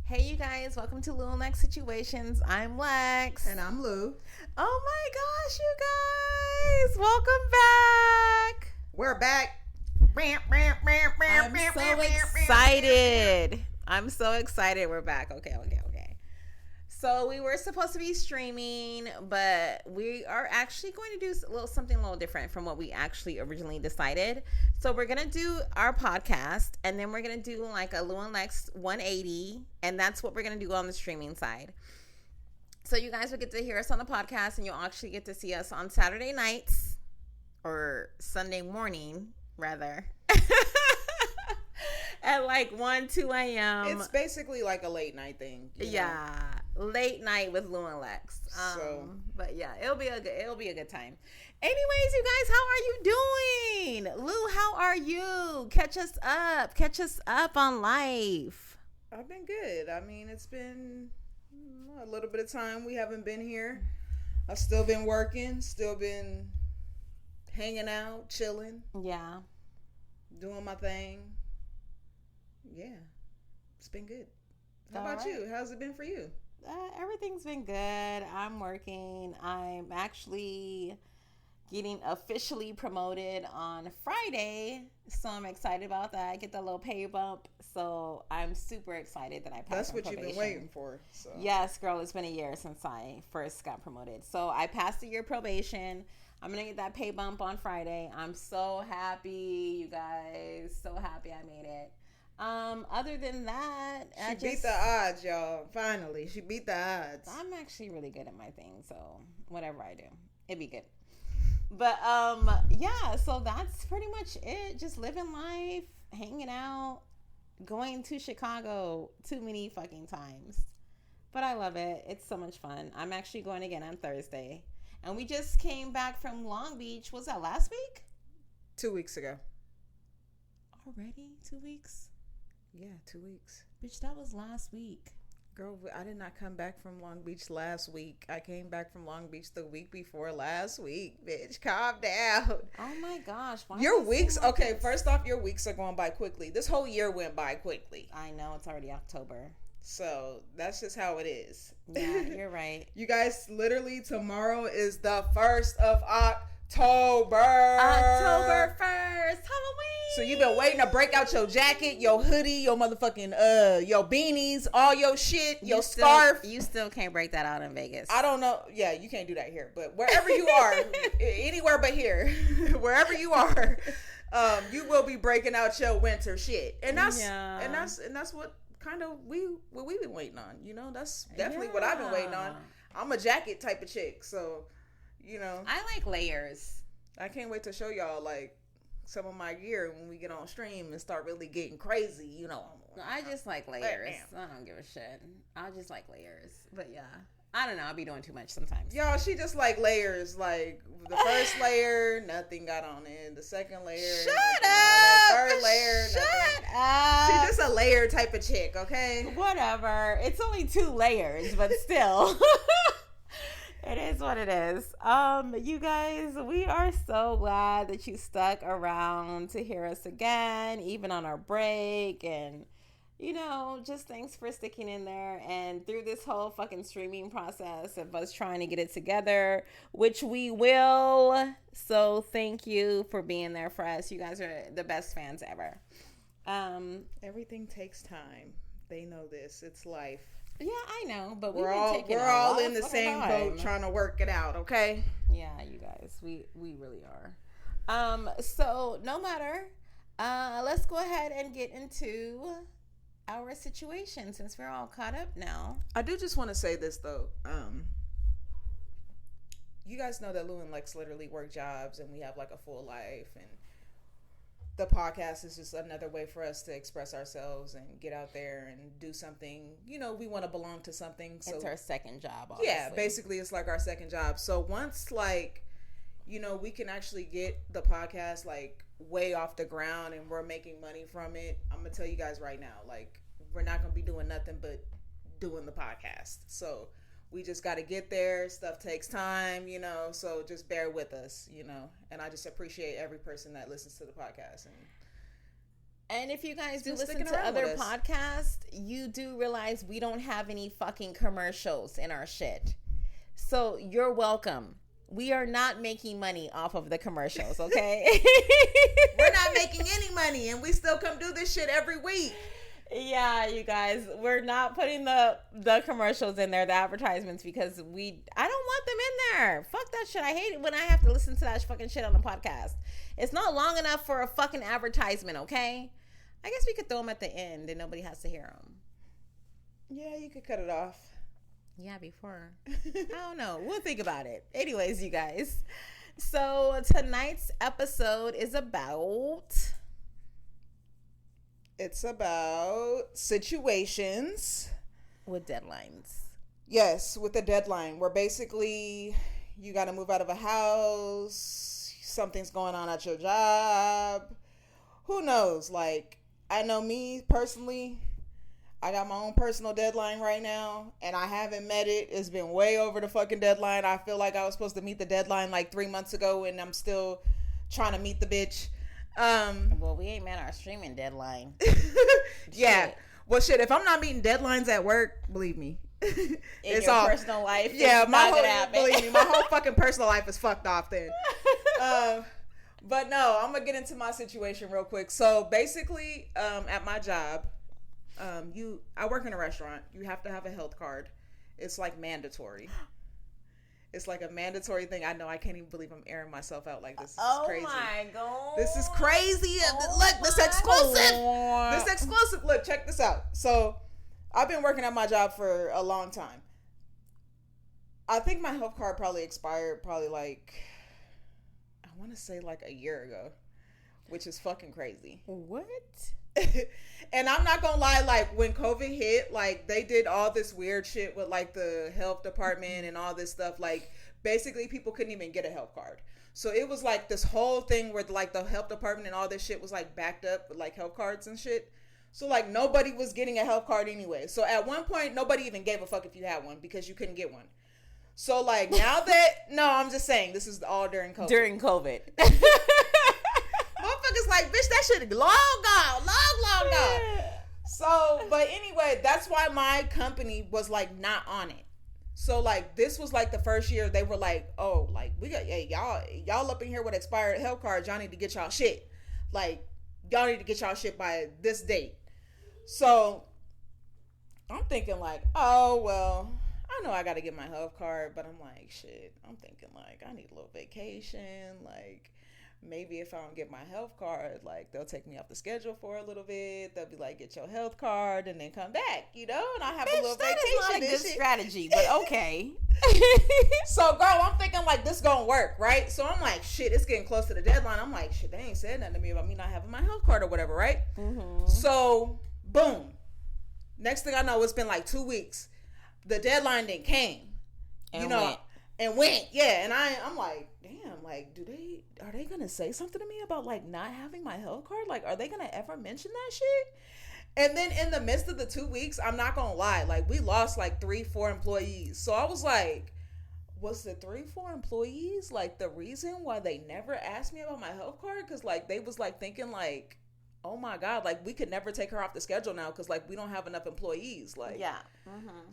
Hey, you guys, welcome to Lou&Lex Situations. I'm Lex. And I'm Lou. Oh my gosh, you guys, welcome back. We're back. I'm so excited. I'm so excited we're back. Okay. So we were supposed to be streaming, but we are actually going to do something a little different from what we actually originally decided. So we're going to do our podcast, and then we're going to do like a Lou&Lex 180, and that's what we're going to do on the streaming side. So you guys will get to hear us on the podcast, and you'll actually get to see us on Saturday nights, or Sunday morning, rather. At like 1, 2 a.m. It's basically like a late night thing. Yeah, late night with Lou&Lex. But yeah, it'll be a good time. Anyways, you guys, how are you doing? Lou, how are you? Catch us up on life. I've been good. I mean, it's been a little bit of time we haven't been here. I've still been working, still been hanging out, chilling. Yeah. Doing my thing. Yeah, it's been good. How about you? How's it been for you? Everything's been good. I'm working. I'm actually getting officially promoted on Friday, so I'm excited about that. I get the little pay bump, so I'm super excited that I passed. That's what probation. You've been waiting for. So. Yes, girl, it's been a year since I first got promoted. So I passed the year probation. I'm going to get that pay bump on Friday. I'm so happy, you guys. So happy I made it. Other than that, she beat the odds, y'all. Finally, she beat the odds. I'm actually really good at my thing, so whatever I do, it'd be good. But yeah, so that's pretty much it. Just living life, hanging out, going to Chicago too many fucking times. But I love it. It's so much fun. I'm actually going again on Thursday. And we just came back from Long Beach. Was that last week? 2 weeks ago. Already? 2 weeks? Yeah, 2 weeks. Bitch, that was last week. Girl, I did not come back from Long Beach last week. I came back from Long Beach the week before last week. Bitch, calm down. Oh my gosh. Your weeks, okay, first off, your weeks are going by quickly. This whole year went by quickly. I know, it's already October. So that's just how it is. Yeah, you're right. You guys, literally tomorrow is the 1st of October. October 1st, Halloween. So you've been waiting to break out your jacket, your hoodie, your motherfucking your beanies, all your shit, your scarf. You still can't break that out in Vegas. I don't know. Yeah, you can't do that here. But wherever you are, anywhere but here, wherever you are, you will be breaking out your winter shit. And that's what kind of what we've been waiting on. You know, that's definitely what I've been waiting on. I'm a jacket type of chick, so you know. I like layers. I can't wait to show y'all like some of my gear when we get on stream and start really getting crazy, you know. I just like layers. I don't give a shit. I just like layers. But yeah, I don't know. I'll be doing too much sometimes. Y'all, she just like layers. Like the first layer, nothing got on it. The second layer, shut up. Third layer, shut up. She's just a layer type of chick, okay? Whatever. It's only 2 layers, but still. It is what it is. You guys, we are so glad that you stuck around to hear us again, even on our break. And, you know, just thanks for sticking in there. And through this whole fucking streaming process of us trying to get it together, which we will. So thank you for being there for us. You guys are the best fans ever. Everything takes time. They know this. It's life. Yeah, I know, but we're all in the same boat trying to work it out, okay? Yeah, you guys, we really are. So no matter, let's go ahead and get into our situation since we're all caught up now. I do just want to say this though. You guys know that Lou and Lex literally work jobs and we have like a full life, and the podcast is just another way for us to express ourselves and get out there and do something. You know, we want to belong to something. So it's our second job, honestly. Yeah, basically it's like our second job. So once like, you know, we can actually get the podcast like way off the ground and we're making money from it, I'm going to tell you guys right now, like we're not going to be doing nothing but doing the podcast. So we just got to get there. Stuff takes time, you know, so just bear with us, you know. And I just appreciate every person that listens to the podcast. And And if you guys do Still listen sticking to around other with us. podcasts, you do realize we don't have any fucking commercials in our shit. So you're welcome. We are not making money off of the commercials, okay? We're not making any money, and we still come do this shit every week. Yeah, you guys, we're not putting the commercials in there, the advertisements, because I don't want them in there. Fuck that shit. I hate it when I have to listen to that fucking shit on the podcast. It's not long enough for a fucking advertisement, okay? I guess we could throw them at the end and nobody has to hear them. Yeah, you could cut it off. Yeah, before. I don't know. We'll think about it. Anyways, you guys. So tonight's episode is about... It's about situations. with deadlines. Yes, with a deadline where basically you got to move out of a house, something's going on at your job. Who knows? Like, I know me personally, I got my own personal deadline right now, and I haven't met it. It's been way over the fucking deadline. I feel like I was supposed to meet the deadline like 3 months ago, and I'm still trying to meet the bitch. Well, we ain't met our streaming deadline. Yeah. Shit. Well, shit, if I'm not meeting deadlines at work, believe me. In your personal life, yeah, it's my not whole, gonna happen. believe me, my whole fucking personal life is fucked off then. But no, I'm gonna get into my situation real quick. So basically, at my job, I work in a restaurant. You have to have a health card. It's like mandatory. It's like a mandatory thing. I know, I can't even believe I'm airing myself out like this. This is crazy. Oh my god. This is crazy. Oh Look, this my exclusive. Lord. This exclusive. Look, check this out. So, I've been working at my job for a long time. I think my health card probably expired like, I want to say like a year ago, which is fucking crazy. What? And I'm not gonna lie, like when COVID hit, like they did all this weird shit with like the health department and all this stuff. Like basically people couldn't even get a health card. So it was like this whole thing where like the health department and all this shit was like backed up with like health cards and shit. So like nobody was getting a health card anyway. So at one point nobody even gave a fuck if you had one because you couldn't get one. So like now that, no, I'm just saying this is all during COVID. During COVID. Motherfuckers like, bitch, that shit long gone. Long gone. So, but anyway, that's why my company was like not on it. So like this was like the first year they were like, oh, like we got, hey, y'all up in here with expired health cards, y'all need to get y'all shit. Like y'all need to get y'all shit by this date. So I'm thinking like, oh well, I know I gotta get my health card, but I'm like, shit, I'm thinking like I need a little vacation, like maybe if I don't get my health card, like they'll take me off the schedule for a little bit. They'll be like, get your health card and then come back, you know, and I have a little That vacation. is not a good strategy, but okay. So girl, I'm thinking like this gonna work, right? So I'm like, shit, it's getting close to the deadline. I'm like, shit, they ain't said nothing to me about me not having my health card or whatever, right? Mm-hmm. So boom, next thing I know, it's been like 2 weeks. The deadline then came, and went, yeah. And I'm like, damn, like, are they gonna say something to me about like not having my health card? Like, are they gonna ever mention that shit? And then in the midst of the 2 weeks, I'm not gonna lie, like we lost like 3-4 employees. So I was like, was the 3-4 employees like the reason why they never asked me about my health card? Because like they was like thinking like, oh my god, like we could never take her off the schedule now because like we don't have enough employees. Like, Yeah.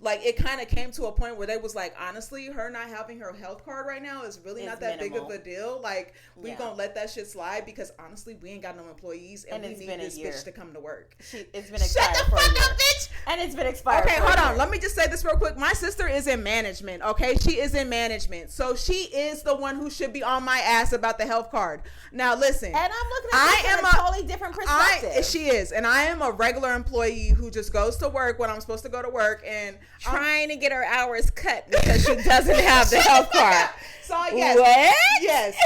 Like it kind of came to a point where they was like, honestly, her not having her health card right now is really not that minimal. big of a deal. Like we gonna let that shit slide because honestly, we ain't got no employees and we need this bitch to come to work. It's been expired. Shut the for a fuck year. up, bitch. And it's been expired. Okay, for a hold on. year. Let me just say this real quick. My sister is in management. Okay, she is in management, so she is the one who should be on my ass about the health card. Now listen, And I'm looking at this from a totally different perspective. She is, and I am a regular employee who just goes to work when I'm supposed to go to work and trying to get her hours cut because she doesn't have the health card. So yes, What? yes.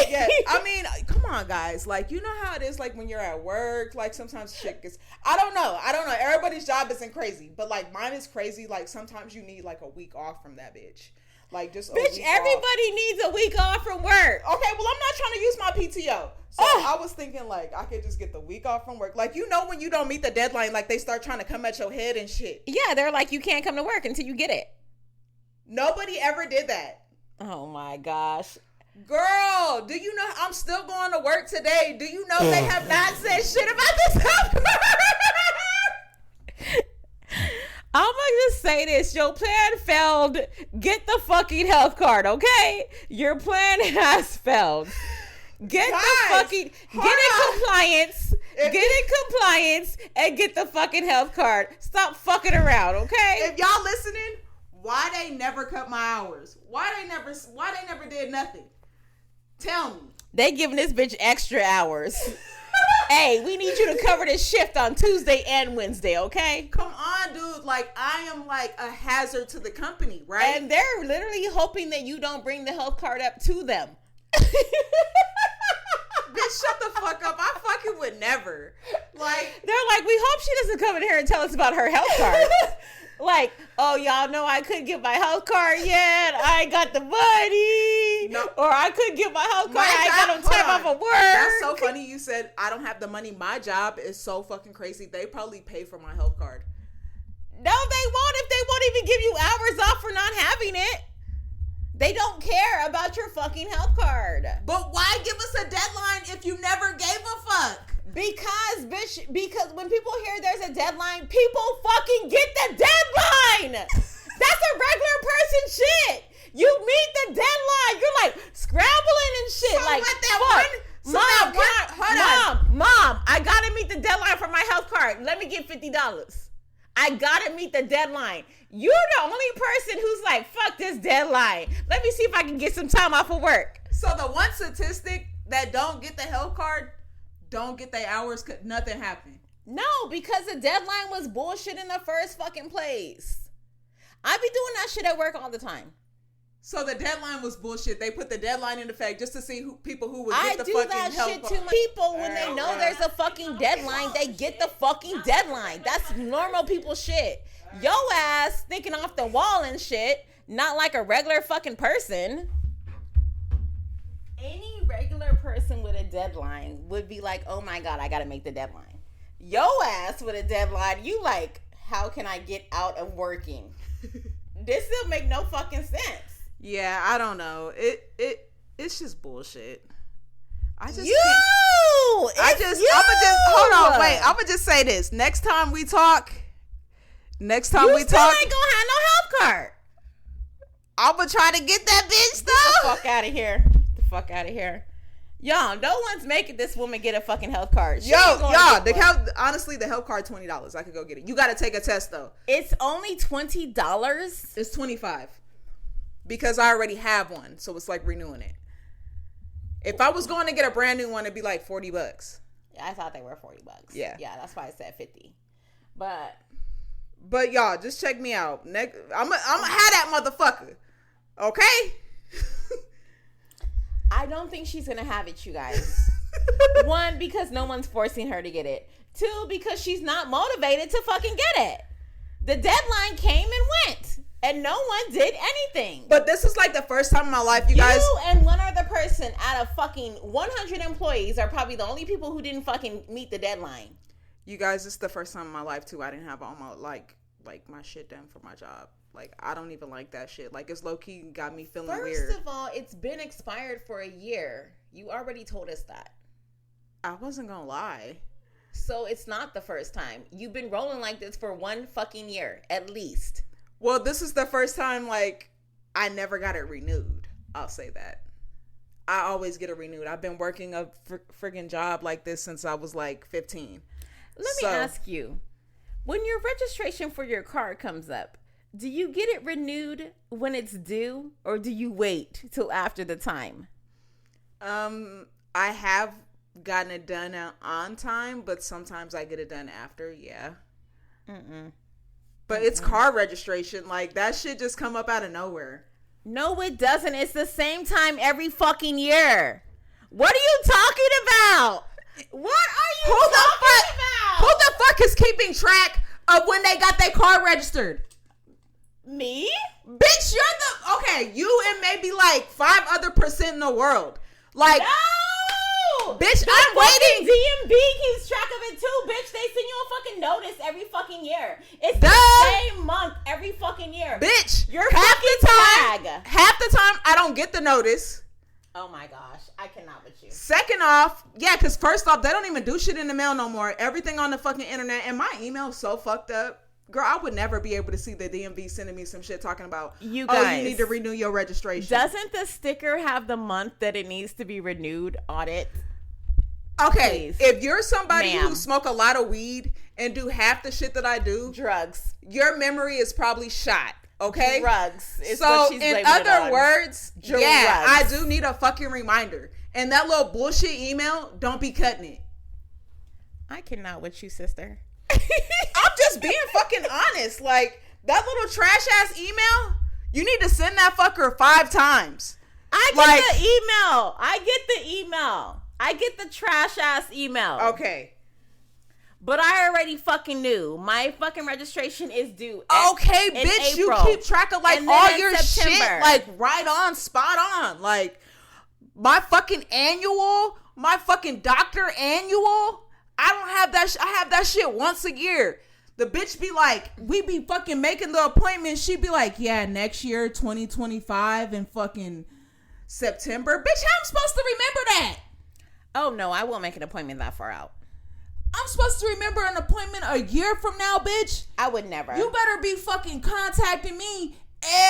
I mean, come on, guys. Like, you know how it is. Like when you're at work, like sometimes shit gets. I don't know. Everybody's job isn't crazy, but like mine is crazy. Like sometimes you need like a week off from that bitch. Like just a Bitch, week everybody needs a week off from work. Okay, well, I'm not trying to use my PTO. So I was thinking, like, I could just get the week off from work. Like, you know when you don't meet the deadline, like, they start trying to come at your head and shit. Yeah, they're like, you can't come to work until you get it. Nobody ever did that. Oh, my gosh. Girl, do you know I'm still going to work today? Do you know they have not said shit about this health card? I'm gonna just say this. Your plan failed. Get the fucking health card, okay? Your plan has failed. Get in compliance. Get in compliance and get the fucking health card. Stop fucking around, okay? If y'all listening, why they never cut my hours? Why they never did nothing? Tell me. They giving this bitch extra hours. Hey, we need you to cover this shift on Tuesday and Wednesday, okay? Come on, dude. Like, I am like a hazard to the company, right? And they're literally hoping that you don't bring the health card up to them. Bitch, shut the fuck up. I fucking would never. Like, they're like, we hope she doesn't come in here and tell us about her health card. Like, oh, y'all know I couldn't get my health card yet. I ain't got the money. No. Or I couldn't get my health card. I ain't got no time off of work. That's so funny you said I don't have the money. My job is so fucking crazy. They probably pay for my health card. No, they won't if they won't even give you hours off for not having it. They don't care about your fucking health card. But why give us a deadline if you never gave a fuck? Because when people hear there's a deadline, people fucking get the deadline. That's a regular person shit. You meet the deadline. You're like scrambling and shit. So like, Mom, I gotta meet the deadline for my health card. Let me get $50. I gotta meet the deadline. You're the only person who's like, fuck this deadline. Let me see if I can get some time off of work. So the one statistic that don't get the health card, don't get their hours, nothing happened. No, because the deadline was bullshit in the first fucking place. I be doing that shit at work all the time. So the deadline was bullshit. They put the deadline in effect just to see people who would get the fucking health card. I do that shit to people when they know there's a fucking deadline. They get the fucking deadline. That's normal people shit. Yo ass thinking off the wall and shit, not like a regular fucking person. Any regular person with a deadline would be like, oh my God, I gotta make the deadline. Yo ass with a deadline, you like, how can I get out of working? This still make no fucking sense. Yeah, I don't know. It's just bullshit. I'ma just say this. Next time we talk, you still ain't gonna have no health card. I'ma try to get that bitch though. Get the fuck out of here. Fuck out of here. Y'all, no one's making this woman get a fucking health card. Honestly, the health card $20. I could go get it. You got to take a test though. It's only $20. It's $25 because I already have one, so it's like renewing it. If I was going to get a brand new one, it'd be like $40. Yeah, I thought they were $40. Yeah, that's why I said 50. But y'all, just check me out. I'm gonna have that motherfucker. Okay. I don't think she's gonna have it, you guys. One, because no one's forcing her to get it. Two, because she's not motivated to fucking get it. The deadline came and went, and no one did anything. But this is like the first time in my life, you guys. You and one other person out of fucking 100 employees are probably the only people who didn't fucking meet the deadline. You guys, this is the first time in my life too. I didn't have all my like my shit done for my job. Like, I don't even like that shit. Like, it's low-key got me feeling weird. First of all, it's been expired for a year. You already told us that. I wasn't gonna lie. So, it's not the first time. You've been rolling like this for one fucking year, at least. Well, this is the first time, like, I never got it renewed. I'll say that. I always get it renewed. I've been working a friggin' job like this since I was, like, 15. Let me ask you. When your registration for your car comes up, do you get it renewed when it's due, or do you wait till after the time? I have gotten it done on time, but sometimes I get it done after. Yeah. But it's car registration. Like, that shit just come up out of nowhere. No, it doesn't. It's the same time every fucking year. What are you talking about? What are you talking about? Who the fuck is keeping track of when they got their car registered? Me? Bitch, okay, you and maybe like 5% in the world. Like, no! Bitch, I'm waiting. DMV keeps track of it too, bitch. They send you a fucking notice every fucking year. It's the same month every fucking year. Bitch, half the time I don't get the notice. Oh my gosh, I cannot with you. Second off, yeah, because first off, they don't even do shit in the mail no more. Everything on the fucking internet, and my email's so fucked up. Girl, I would never be able to see the DMV sending me some shit talking about, you guys, you need to renew your registration. Doesn't the sticker have the month that it needs to be renewed on it? Okay, Please. If you're somebody who smoke a lot of weed and do half the shit that I do, drugs, your memory is probably shot. Okay, drugs. So in other words, drugs. Yeah, I do need a fucking reminder. And that little bullshit email, don't be cutting it. I cannot with you, sister. I'm just being fucking honest. Like, that little trash ass email, you need to send that fucker 5 times. I get the email. I get the trash ass email. Okay. But I already fucking knew. My fucking registration is due. Okay, bitch, you keep track of like all your September shit, like right on, spot on. Like my fucking annual, my fucking doctor annual. I don't have that. I have that shit once a year. The bitch be like, we be fucking making the appointment. She be like, yeah, next year, 2025 in fucking September. Bitch, how I'm supposed to remember that? Oh no, I won't make an appointment that far out. I'm supposed to remember an appointment a year from now, bitch? I would never. You better be fucking contacting me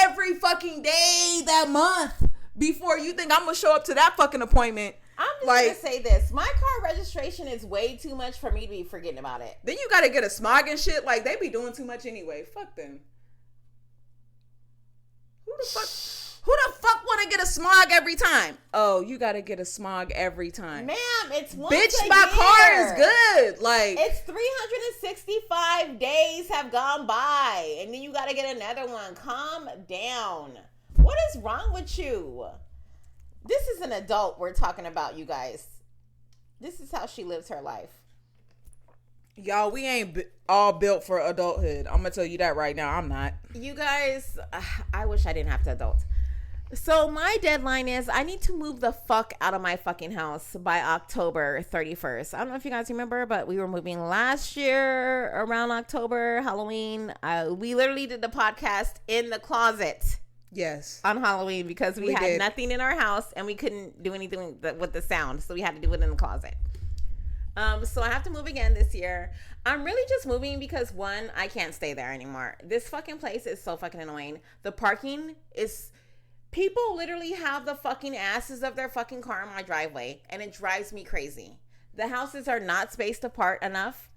every fucking day that month before you think I'm gonna show up to that fucking appointment. I'm just gonna say this. My car registration is way too much for me to be forgetting about it. Then you gotta get a smog and shit. Like, they be doing too much anyway. Fuck them. Who the fuck want to get a smog every time? Oh, you gotta get a smog every time. Ma'am, it's once bitch, a my year. car is good. Like, it's 365 days have gone by, and then you gotta get another one. Calm down. What is wrong with you? This is an adult we're talking about, you guys. This is how she lives her life. Y'all, we ain't all built for adulthood. I'm gonna tell you that right now. I'm not. You guys, I wish I didn't have to adult. So my deadline is I need to move the fuck out of my fucking house by October 31st. I don't know if you guys remember, but we were moving last year around October, Halloween. We literally did the podcast in the closet. Yes. On Halloween because we had nothing in our house and we couldn't do anything with the sound. So we had to do it in the closet. So I have to move again this year. I'm really just moving because, one, I can't stay there anymore. This fucking place is so fucking annoying. The parking is... People literally have the fucking asses of their fucking car in my driveway, and it drives me crazy. The houses are not spaced apart enough.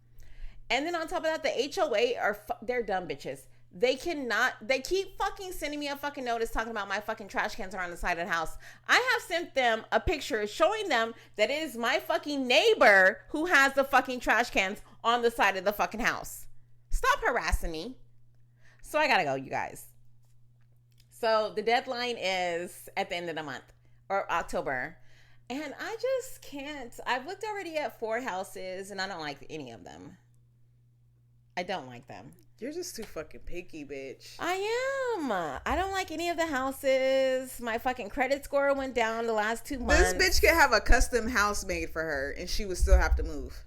And then on top of that, the HOA they're dumb bitches. They keep fucking sending me a fucking notice talking about my fucking trash cans are on the side of the house. I have sent them a picture showing them that it is my fucking neighbor who has the fucking trash cans on the side of the fucking house. Stop harassing me. So I gotta go, you guys. So the deadline is at the end of the month or October. And I just can't. I've looked already at 4 houses and I don't like any of them. I don't like them. You're just too fucking picky, bitch. I am. I don't like any of the houses. My fucking credit score went down the last 2 months. This bitch could have a custom house made for her and she would still have to move.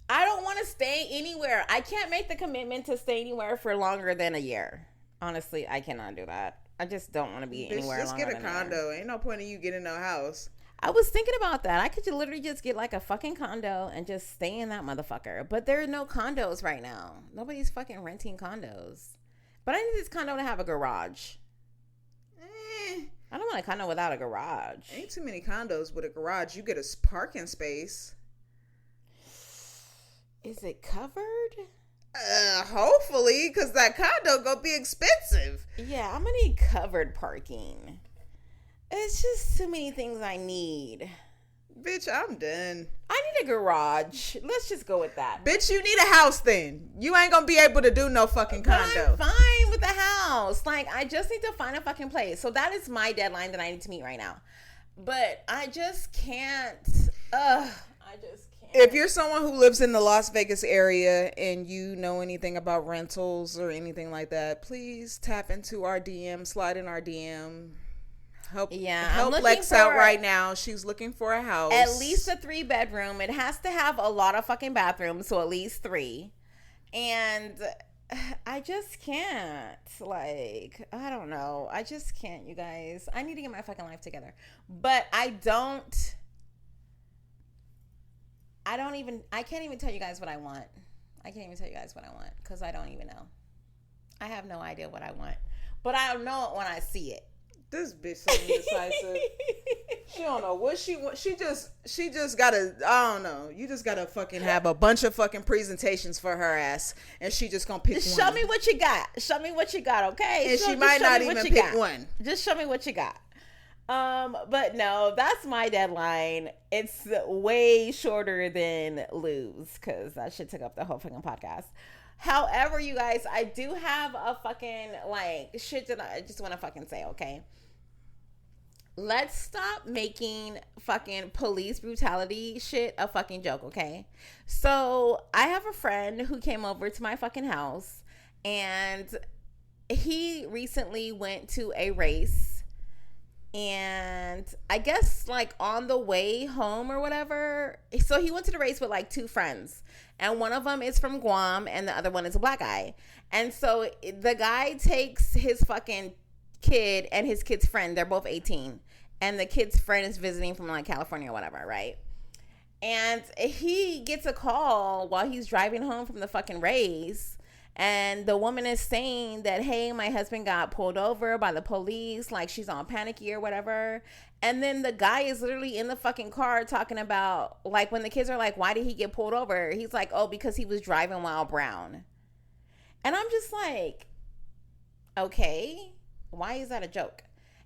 I don't want to stay anywhere. I can't make the commitment to stay anywhere for longer than a year. Honestly, I cannot do that. I just don't want to be anywhere longer than a year. Just get a condo. Ain't no point in you getting no house. I was thinking about that. I could literally just get like a fucking condo and just stay in that motherfucker. But there are no condos right now. Nobody's fucking renting condos. But I need this condo to have a garage. I don't want a condo without a garage. Ain't too many condos with a garage. You get a parking space. Is it covered? Hopefully, because that condo gonna be expensive. Yeah, I'm gonna need covered parking. It's just too many things I need. Bitch, I'm done. I need a garage. Let's just go with that. Bitch, you need a house then. You ain't gonna be able to do no fucking condo. But I'm fine with the house. Like, I just need to find a fucking place. So that is my deadline that I need to meet right now. But I just can't. I just can't. If you're someone who lives in the Las Vegas area and you know anything about rentals or anything like that, please tap into our DM, slide in our DM. Help Lex out right now. She's looking for a house. At least a 3-bedroom. It has to have a lot of fucking bathrooms, so at least 3. And I just can't. Like, I don't know. I just can't, you guys. I need to get my fucking life together. But I can't even tell you guys what I want. Because I don't even know. I have no idea what I want. But I'll know it when I see it. This bitch so indecisive. She don't know what she wants. She just gotta, I don't know. You just gotta fucking have a bunch of fucking presentations for her ass, and she just gonna pick one. Show me what you got, okay? And she might not even pick one. Just show me what you got. But no, that's my deadline. It's way shorter than Lou's, because that shit took up the whole fucking podcast. However, you guys, I do have a fucking, like, shit that I just want to fucking say, okay? Let's stop making fucking police brutality shit a fucking joke, okay? So, I have a friend who came over to my fucking house, and he recently went to a race, and I guess, like, on the way home or whatever, so he went to the race with, like, 2 friends, and one of them is from Guam, and the other one is a black guy. And so the guy takes his fucking kid and his kid's friend. They're both 18. And the kid's friend is visiting from, like, California or whatever, right? And he gets a call while he's driving home from the fucking race. And the woman is saying that, hey, my husband got pulled over by the police. Like, she's on panicky or whatever. And then the guy is literally in the fucking car talking about, like, when the kids are like, why did he get pulled over? He's like, oh, because he was driving while brown. And I'm just like, okay, why is that a joke?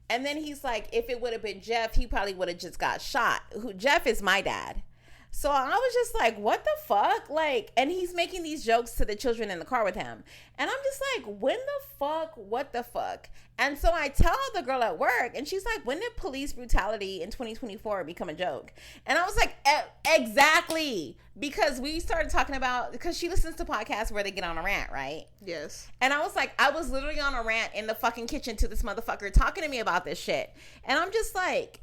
And then he's like, if it would have been Jeff, he probably would have just got shot. Jeff is my dad. So I was just like, what the fuck? Like, and he's making these jokes to the children in the car with him. And I'm just like, when the fuck? What the fuck? And so I tell the girl at work, and she's like, when did police brutality in 2024 become a joke? And I was like, exactly. Because we started talking about, because she listens to podcasts where they get on a rant, right? Yes. And I was like, I was literally on a rant in the fucking kitchen to this motherfucker talking to me about this shit. And I'm just like,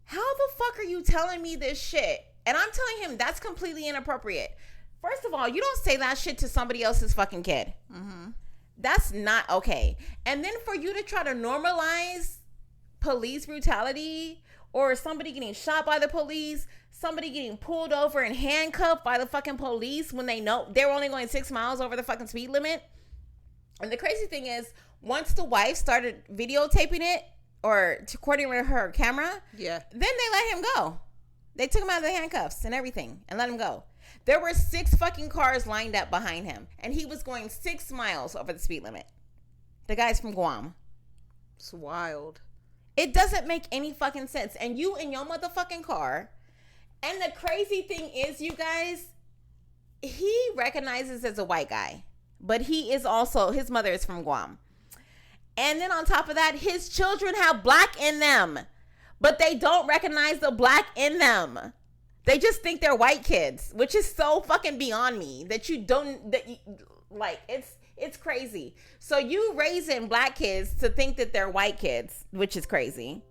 how the fuck are you telling me this shit? And I'm telling him that's completely inappropriate. First of all, you don't say that shit to somebody else's fucking kid. Mm-hmm. That's not okay. And then for you to try to normalize police brutality, or somebody getting shot by the police, somebody getting pulled over and handcuffed by the fucking police when they know they're only going 6 miles over the fucking speed limit. And the crazy thing is, once the wife started videotaping it, or recording with her camera, then they let him go. They took him out of the handcuffs and everything and let him go. There were 6 fucking cars lined up behind him, and he was going 6 miles over the speed limit. The guy's from Guam. It's wild. It doesn't make any fucking sense. And you in your motherfucking car. And the crazy thing is, you guys, he recognizes as a white guy, but he is also, his mother is from Guam. And then on top of that, his children have black in them, but they don't recognize the black in them. They just think they're white kids, which is so fucking beyond me that you don't, that you, like, it's crazy. So you raising black kids to think that they're white kids, which is crazy.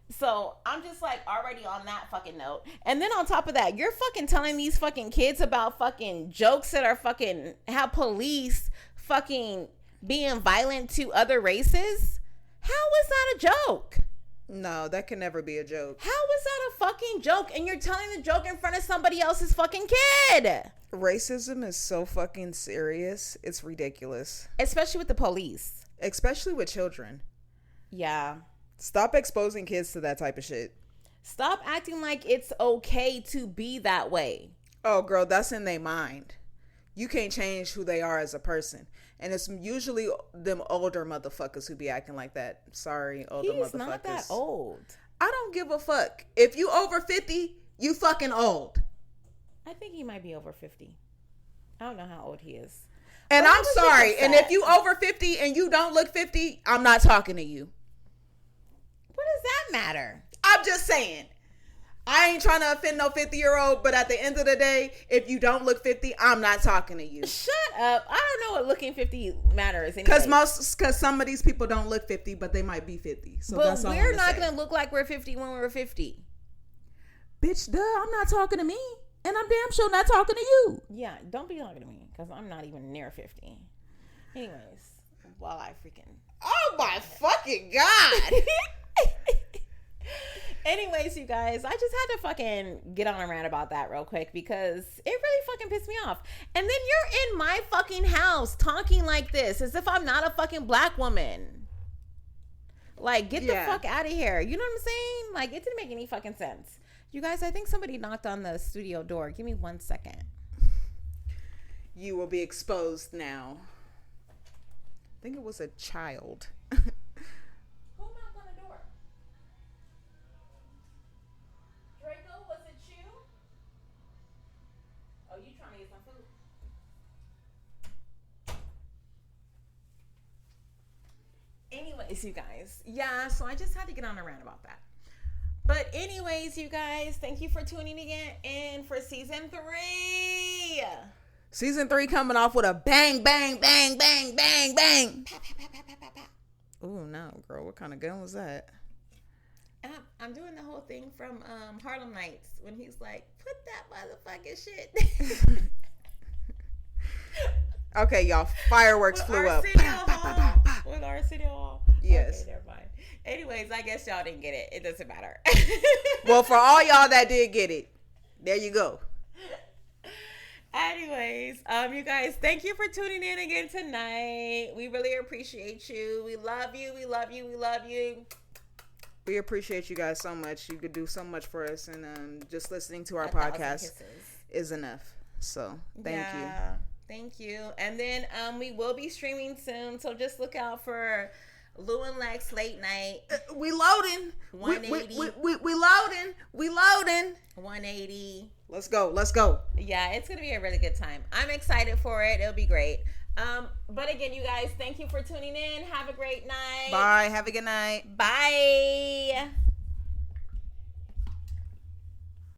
So I'm just like already on that fucking note. And then on top of that, you're fucking telling these fucking kids about fucking jokes that are fucking, how police fucking being violent to other races. How is that a joke? No, that can never be a joke. How is that a fucking joke? And you're telling the joke in front of somebody else's fucking kid. Racism is so fucking serious. It's ridiculous. Especially with the police. Especially with children. Yeah. Stop exposing kids to that type of shit. Stop acting like it's okay to be that way. Oh, girl, that's in their mind. You can't change who they are as a person. And it's usually them older motherfuckers who be acting like that. Sorry, older motherfuckers. He's not that old. I don't give a fuck. If you over 50, you fucking old. I think he might be over 50. I don't know how old he is. And I'm sorry. And if you over 50 and you don't look 50, I'm not talking to you. What does that matter? I'm just saying. I ain't trying to offend no 50-year-old, but at the end of the day, if you don't look 50, I'm not talking to you. Shut up. I don't know what looking 50 matters anyway. Because some of these people don't look 50, but they might be 50. So but that's all we're not going to look like we're 50 when we're 50. Bitch, duh, I'm not talking to me. And I'm damn sure not talking to you. Yeah, don't be talking to me. because I'm not even near 50. Anyways, while I freaking... Oh my fucking God. Anyways, you guys, I just had to fucking get on a rant about that real quick because it really fucking pissed me off. And then you're in my fucking house talking like this as if I'm not a fucking black woman. Like, get the fuck out of here. You know what I'm saying? Like, it didn't make any fucking sense. You guys, I think somebody knocked on the studio door. Give me 1 second. You will be exposed now. I think it was a child. Who knocked on the door? Draco, was it you? Oh, you trying to get some food? Anyways, you guys. Yeah, so I just had to get on a rant about that. But anyways, you guys, thank you for tuning in for season 3. Season 3 coming off with a bang, bang, bang, bang, bang, bang. Oh no, girl, what kind of gun was that? I'm doing the whole thing from Harlem Nights when he's like, put that motherfucking shit. Okay, y'all, fireworks flew up. With Arsenio Hall. Yes. Okay, never mind. Anyways, I guess y'all didn't get it. It doesn't matter. Well, for all y'all that did get it, there you go. Anyways, you guys, thank you for tuning in again tonight. We really appreciate you. We love you. We love you. We love you. We appreciate you guys so much. You could do so much for us, and just listening to our podcast is enough. So thank you. Thank you. And then we will be streaming soon, so just look out for Lou&Lex late night. We loading. 180. We loading. We loading. 180. Let's go. Let's go. Yeah, it's gonna be a really good time. I'm excited for it. It'll be great. But again, you guys, thank you for tuning in. Have a great night. Bye. Have a good night. Bye.